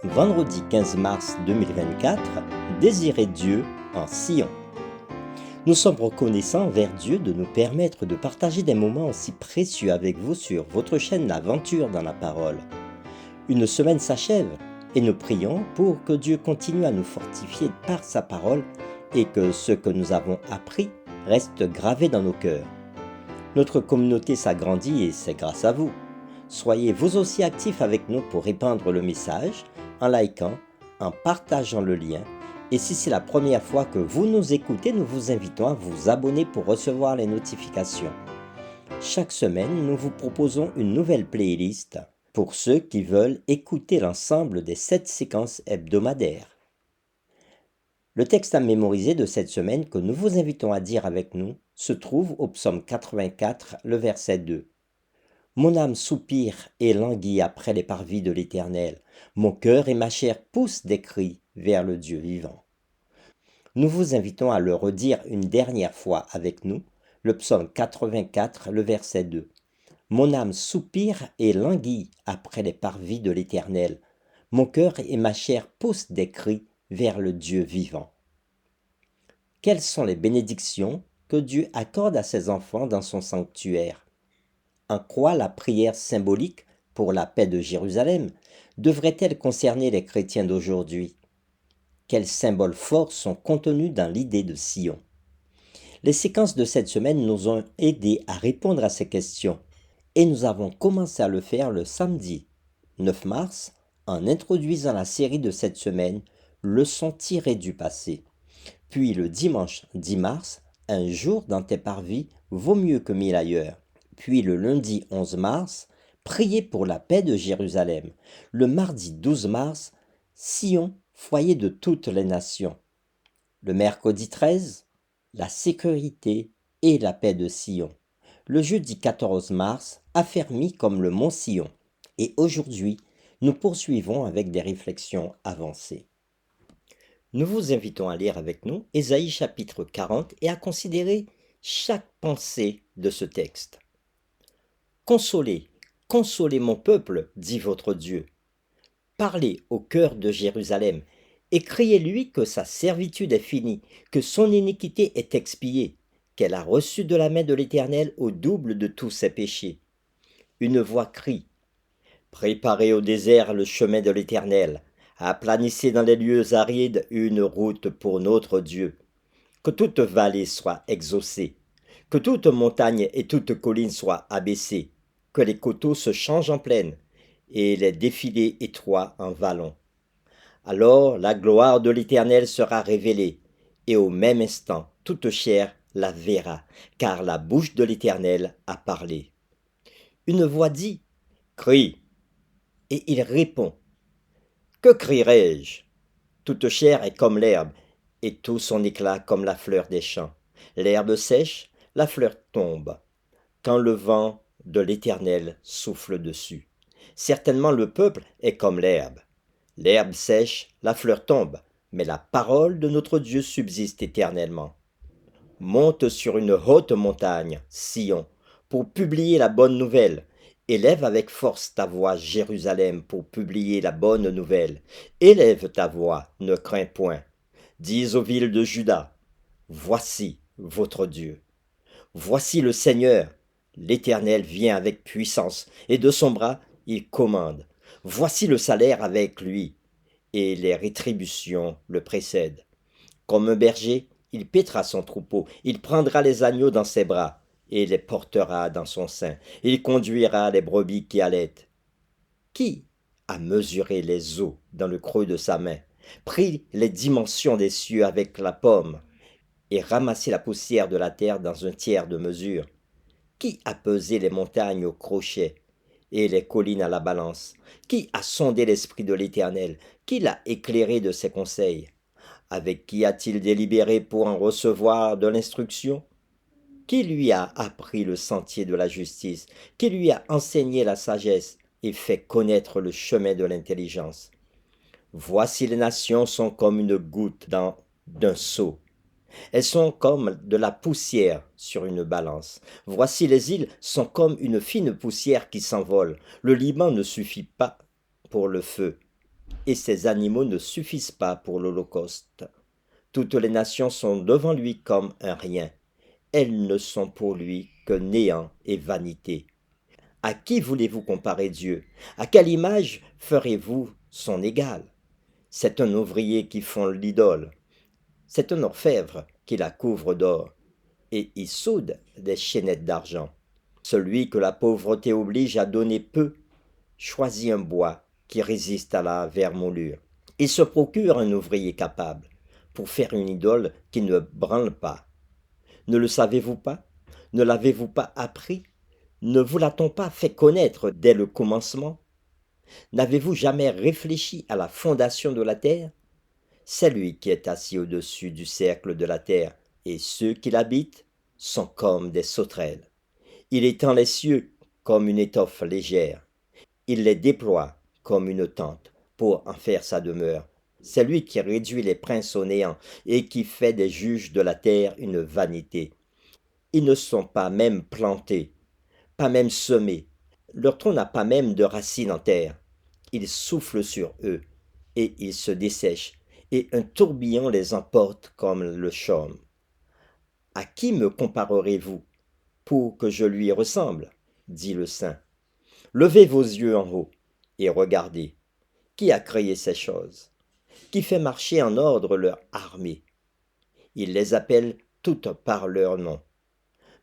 Vendredi 15 mars 2024, désirer Dieu en Sion. Nous sommes reconnaissants envers Dieu de nous permettre de partager des moments aussi précieux avec vous sur votre chaîne L'Aventure dans la Parole. Une semaine s'achève et nous prions pour que Dieu continue à nous fortifier par sa parole et que ce que nous avons appris reste gravé dans nos cœurs. Notre communauté s'agrandit et c'est grâce à vous. Soyez vous aussi actifs avec nous pour répandre le message, en likant, en partageant le lien. Et si c'est la première fois que vous nous écoutez, nous vous invitons à vous abonner pour recevoir les notifications. Chaque semaine, nous vous proposons une nouvelle playlist pour ceux qui veulent écouter l'ensemble des 7 séquences hebdomadaires. Le texte à mémoriser de cette semaine que nous vous invitons à dire avec nous se trouve au psaume 84, le verset 2. Mon âme soupire et languit après les parvis de l'Éternel. Mon cœur et ma chair poussent des cris vers le Dieu vivant. Nous vous invitons à le redire une dernière fois avec nous, le psaume 84, le verset 2. Mon âme soupire et languit après les parvis de l'Éternel. Mon cœur et ma chair poussent des cris vers le Dieu vivant. Quelles sont les bénédictions que Dieu accorde à ses enfants dans son sanctuaire? En quoi la prière symbolique pour la paix de Jérusalem devrait-elle concerner les chrétiens d'aujourd'hui? Quels symboles forts sont contenus dans l'idée de Sion? Les séquences de cette semaine nous ont aidés à répondre à ces questions et nous avons commencé à le faire le samedi 9 mars en introduisant la série de cette semaine, Leçons tirées du passé. Puis le dimanche 10 mars, un jour dans tes parvis vaut mieux que 1000 ailleurs. Puis le lundi 11 mars, prier pour la paix de Jérusalem. Le mardi 12 mars, Sion, foyer de toutes les nations. Le mercredi 13, la sécurité et la paix de Sion. Le jeudi 14 mars, affermi comme le mont Sion. Et aujourd'hui, nous poursuivons avec des réflexions avancées. Nous vous invitons à lire avec nous Ésaïe chapitre 40 et à considérer chaque pensée de ce texte. Consolez, consolez mon peuple, dit votre Dieu. Parlez au cœur de Jérusalem et criez-lui que sa servitude est finie, que son iniquité est expiée, qu'elle a reçu de la main de l'Éternel au double de tous ses péchés. Une voix crie, préparez au désert le chemin de l'Éternel, aplanissez dans les lieux arides une route pour notre Dieu. Que toute vallée soit exaucée, que toute montagne et toute colline soient abaissées, que les coteaux se changent en plaine, et les défilés étroits en vallons. Alors la gloire de l'Éternel sera révélée, et au même instant toute chair la verra, car la bouche de l'Éternel a parlé. Une voix dit, crie, et il répond, que crierai-je? Toute chair est comme l'herbe, et tout son éclat comme la fleur des champs. L'herbe sèche, la fleur tombe, quand le vent de l'Éternel souffle dessus. Certainement le peuple est comme l'herbe. L'herbe sèche, la fleur tombe, mais la parole de notre Dieu subsiste éternellement. Monte sur une haute montagne, Sion, pour publier la bonne nouvelle. Élève avec force ta voix, Jérusalem, pour publier la bonne nouvelle. Élève ta voix, ne crains point. Dis aux villes de Juda, voici votre Dieu. Voici le Seigneur, l'Éternel vient avec puissance, et de son bras il commande. Voici le salaire avec lui, et les rétributions le précèdent. Comme un berger, il paîtra son troupeau, il prendra les agneaux dans ses bras, et les portera dans son sein. Il conduira les brebis qui allaitent. Qui a mesuré les eaux dans le creux de sa main, pris les dimensions des cieux avec la pomme, et ramassé la poussière de la terre dans un tiers de mesure? Qui a pesé les montagnes au crochet et les collines à la balance? Qui a sondé l'esprit de l'Éternel? Qui l'a éclairé de ses conseils? Avec qui a-t-il délibéré pour en recevoir de l'instruction? Qui lui a appris le sentier de la justice? Qui lui a enseigné la sagesse et fait connaître le chemin de l'intelligence? Voici les nations sont comme une goutte d'un seau. Elles sont comme de la poussière sur une balance. Voici les îles sont comme une fine poussière qui s'envole. Le Liban ne suffit pas pour le feu. et ses animaux ne suffisent pas pour l'Holocauste. Toutes les nations sont devant lui comme un rien. Elles ne sont pour lui que néant et vanité. À qui voulez-vous comparer Dieu? À quelle image ferez-vous son égal? C'est un ouvrier qui fond l'idole. C'est un orfèvre qui la couvre d'or, et y soude des chaînettes d'argent. Celui que la pauvreté oblige à donner peu, choisit un bois qui résiste à la vermoulure. Il se procure un ouvrier capable pour faire une idole qui ne branle pas. Ne le savez-vous pas? Ne l'avez-vous pas appris? Ne vous l'a-t-on pas fait connaître dès le commencement? N'avez-vous jamais réfléchi à la fondation de la terre? C'est lui qui est assis au-dessus du cercle de la terre, et ceux qui l'habitent sont comme des sauterelles. Il étend les cieux comme une étoffe légère. Il les déploie comme une tente pour en faire sa demeure. C'est lui qui réduit les princes au néant et qui fait des juges de la terre une vanité. Ils ne sont pas même plantés, pas même semés. Leur tronc n'a pas même de racines en terre. Il souffle sur eux et ils se dessèchent, et un tourbillon les emporte comme le chaume. À qui me comparerez-vous pour que je lui ressemble? Dit le saint. Levez vos yeux en haut et regardez. Qui a créé ces choses? Qui fait marcher en ordre leur armée? Il les appelle toutes par leur nom.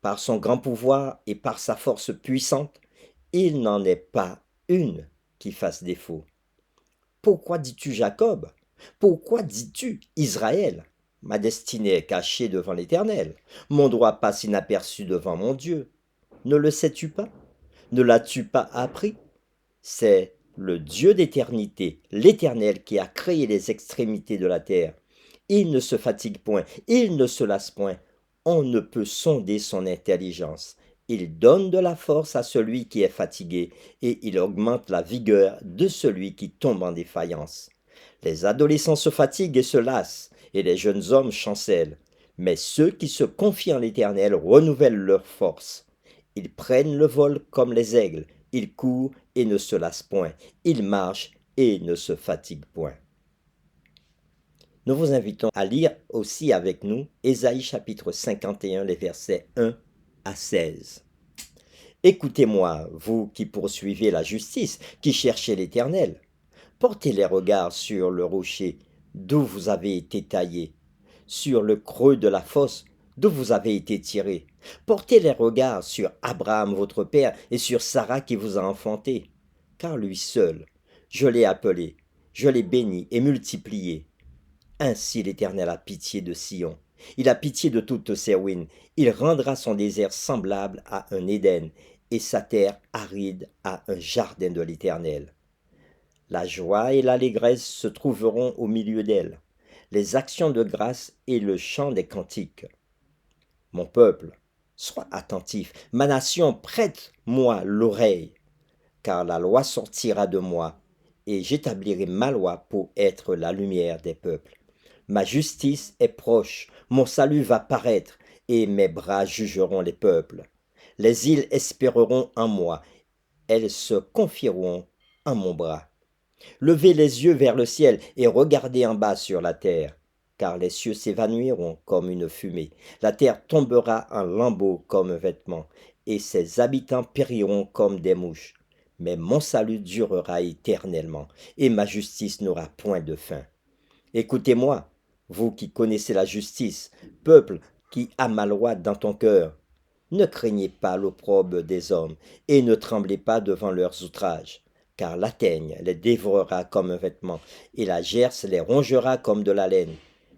Par son grand pouvoir et par sa force puissante, il n'en est pas une qui fasse défaut. Pourquoi dis-tu Jacob? Pourquoi dis-tu Israël? Ma destinée est cachée devant l'Éternel. Mon droit passe inaperçu devant mon Dieu. Ne le sais-tu pas? Ne l'as-tu pas appris? C'est le Dieu d'éternité, l'Éternel qui a créé les extrémités de la terre. Il ne se fatigue point, il ne se lasse point. On ne peut sonder son intelligence. Il donne de la force à celui qui est fatigué, et il augmente la vigueur de celui qui tombe en défaillance. Les adolescents se fatiguent et se lassent, et les jeunes hommes chancellent. Mais ceux qui se confient en l'Éternel renouvellent leur force. Ils prennent le vol comme les aigles, ils courent et ne se lassent point, ils marchent et ne se fatiguent point. Nous vous invitons à lire aussi avec nous Ésaïe chapitre 51, les versets 1 à 16. Écoutez-moi, vous qui poursuivez la justice, qui cherchez l'Éternel. Portez les regards sur le rocher d'où vous avez été taillé, sur le creux de la fosse d'où vous avez été tiré. Portez les regards sur Abraham votre père et sur Sarah qui vous a enfanté. Car lui seul, je l'ai appelé, je l'ai béni et multiplié. Ainsi l'Éternel a pitié de Sion. Il a pitié de toutes ses ruines. Il rendra son désert semblable à un Éden et sa terre aride à un jardin de l'Éternel. La joie et l'allégresse se trouveront au milieu d'elle, les actions de grâce et le chant des cantiques. Mon peuple, sois attentif, ma nation, prête-moi l'oreille, car la loi sortira de moi, et j'établirai ma loi pour être la lumière des peuples. Ma justice est proche, mon salut va paraître, et mes bras jugeront les peuples. Les îles espéreront en moi, elles se confieront en mon bras. Levez les yeux vers le ciel et regardez en bas sur la terre, car les cieux s'évanouiront comme une fumée, la terre tombera en lambeaux comme un vêtement, et ses habitants périront comme des mouches. Mais mon salut durera éternellement, et ma justice n'aura point de fin. Écoutez-moi, vous qui connaissez la justice, peuple qui a ma loi dans ton cœur. Ne craignez pas l'opprobre des hommes, et ne tremblez pas devant leurs outrages, car la teigne les dévorera comme un vêtement, et la gerce les rongera comme de la laine.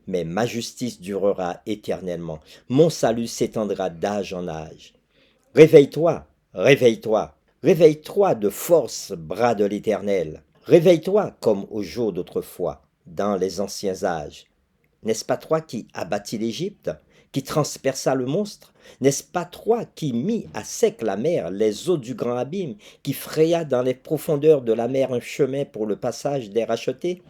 Mais ma justice durera éternellement, mon salut s'étendra d'âge en âge. Réveille-toi, réveille-toi, réveille-toi de force, bras de l'Éternel. Réveille-toi comme au jour d'autrefois, dans les anciens âges. N'est-ce pas toi qui abattis l'Égypte, qui transperça le monstre? N'est-ce pas toi qui mis à sec la mer, les eaux du grand abîme, qui fraya dans les profondeurs de la mer un chemin pour le passage des rachetés?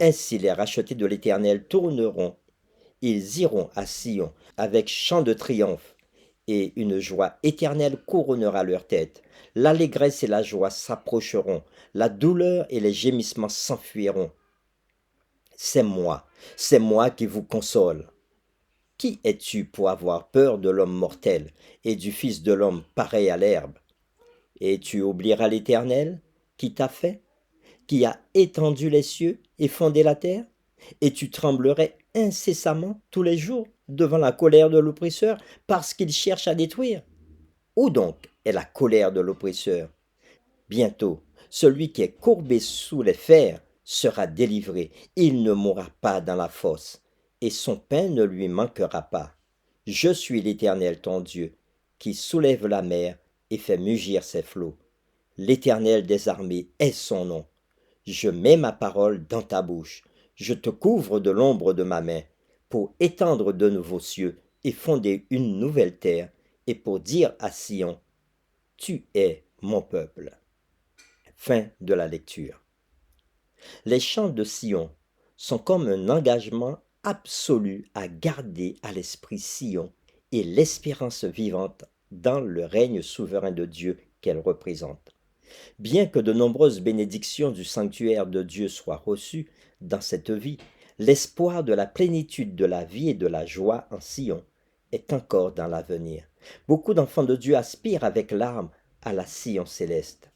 Ainsi les rachetés de l'Éternel tourneront, ils iront à Sion avec chant de triomphe, et une joie éternelle couronnera leur tête. L'allégresse et la joie s'approcheront, la douleur et les gémissements s'enfuiront. C'est moi qui vous console. Qui es-tu pour avoir peur de l'homme mortel et du Fils de l'homme pareil à l'herbe? Et tu oublieras l'Éternel qui t'a fait, qui a étendu les cieux et fondé la terre? Et tu tremblerais incessamment tous les jours devant la colère de l'oppresseur parce qu'il cherche à détruire? Où donc est la colère de l'oppresseur? Bientôt, celui qui est courbé sous les fers sera délivré. Il ne mourra pas dans la fosse, et son pain ne lui manquera pas. Je suis l'Éternel ton Dieu, qui soulève la mer et fait mugir ses flots. L'Éternel des armées est son nom. Je mets ma parole dans ta bouche. Je te couvre de l'ombre de ma main, pour étendre de nouveaux cieux et fonder une nouvelle terre, et pour dire à Sion, tu es mon peuple. Fin de la lecture. Les chants de Sion sont comme un engagement absolu à garder à l'esprit Sion et l'espérance vivante dans le règne souverain de Dieu qu'elle représente. Bien que de nombreuses bénédictions du sanctuaire de Dieu soient reçues dans cette vie, l'espoir de la plénitude de la vie et de la joie en Sion est encore dans l'avenir. Beaucoup d'enfants de Dieu aspirent avec larmes à la Sion céleste.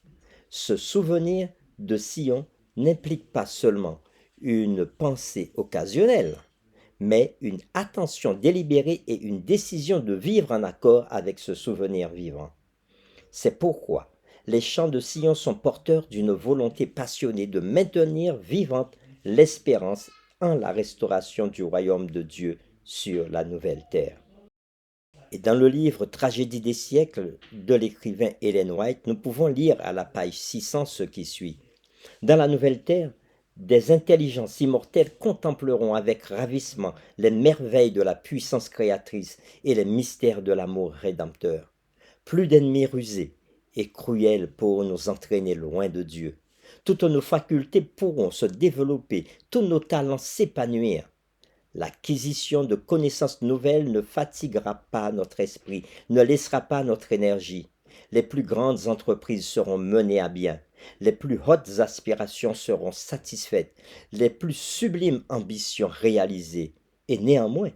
Ce souvenir de Sion n'implique pas seulement une pensée occasionnelle, mais une attention délibérée et une décision de vivre en accord avec ce souvenir vivant. C'est pourquoi les chants de Sion sont porteurs d'une volonté passionnée de maintenir vivante l'espérance en la restauration du royaume de Dieu sur la nouvelle terre. Et dans le livre Tragédie des siècles de l'écrivain Ellen White, nous pouvons lire à la page 600 ce qui suit. Dans la nouvelle terre, des intelligences immortelles contempleront avec ravissement les merveilles de la puissance créatrice et les mystères de l'amour rédempteur. Plus d'ennemis rusés et cruels pour nous entraîner loin de Dieu. Toutes nos facultés pourront se développer, tous nos talents s'épanouir. L'acquisition de connaissances nouvelles ne fatiguera pas notre esprit, ne laissera pas notre énergie. Les plus grandes entreprises seront menées à bien, les plus hautes aspirations seront satisfaites, les plus sublimes ambitions réalisées. Et néanmoins,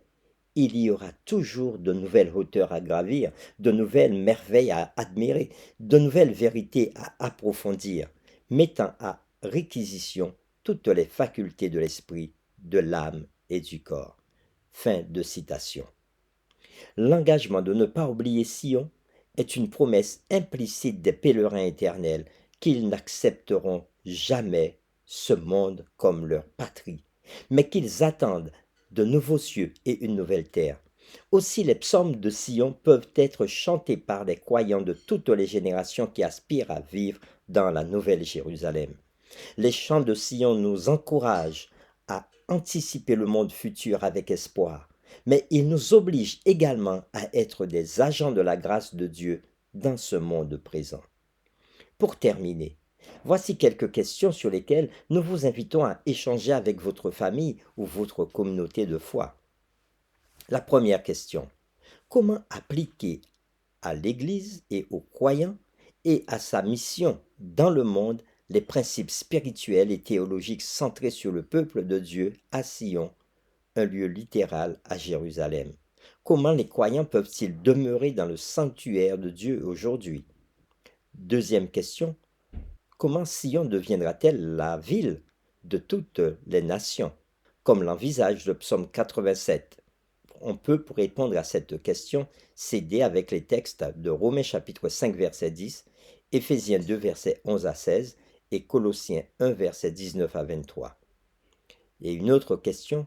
il y aura toujours de nouvelles hauteurs à gravir, de nouvelles merveilles à admirer, de nouvelles vérités à approfondir, mettant à réquisition toutes les facultés de l'esprit, de l'âme et du corps. Fin de citation. L'engagement de ne pas oublier Sion est une promesse implicite des pèlerins éternels qu'ils n'accepteront jamais ce monde comme leur patrie, mais qu'ils attendent de nouveaux cieux et une nouvelle terre. Aussi les psaumes de Sion peuvent être chantés par les croyants de toutes les générations qui aspirent à vivre dans la nouvelle Jérusalem. Les chants de Sion nous encouragent à anticiper le monde futur avec espoir, mais ils nous obligent également à être des agents de la grâce de Dieu dans ce monde présent. Pour terminer, voici quelques questions sur lesquelles nous vous invitons à échanger avec votre famille ou votre communauté de foi. La première question, comment appliquer à l'Église et aux croyants et à sa mission dans le monde les principes spirituels et théologiques centrés sur le peuple de Dieu à Sion, un lieu littéral à Jérusalem? Comment les croyants peuvent-ils demeurer dans le sanctuaire de Dieu aujourd'hui? Deuxième question, comment Sion deviendra-t-elle la ville de toutes les nations, comme l'envisage le psaume 87? On peut, pour répondre à cette question, s'aider avec les textes de Romains chapitre 5 verset 10, Éphésiens 2 verset 11 à 16 et Colossiens 1 verset 19 à 23. Et une autre question,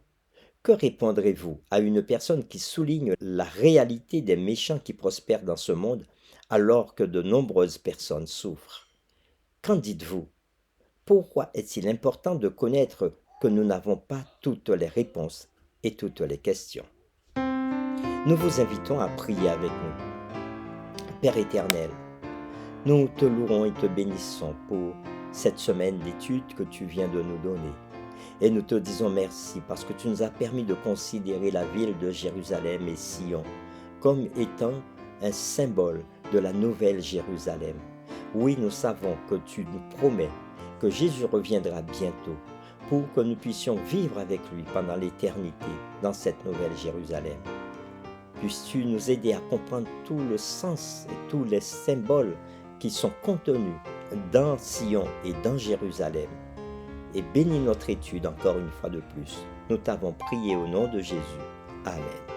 que répondrez-vous à une personne qui souligne la réalité des méchants qui prospèrent dans ce monde alors que de nombreuses personnes souffrent? Qu'en dites-vous? Pourquoi est-il important de connaître que nous n'avons pas toutes les réponses et toutes les questions? Nous vous invitons à prier avec nous. Père éternel, nous te louons et te bénissons pour cette semaine d'études que tu viens de nous donner. Et nous te disons merci parce que tu nous as permis de considérer la ville de Jérusalem et Sion comme étant un symbole de la nouvelle Jérusalem. Oui, nous savons que tu nous promets que Jésus reviendra bientôt pour que nous puissions vivre avec lui pendant l'éternité dans cette nouvelle Jérusalem. Puisses-tu nous aider à comprendre tout le sens et tous les symboles qui sont contenus dans Sion et dans Jérusalem. Et bénis notre étude encore une fois de plus. Nous t'avons prié au nom de Jésus. Amen.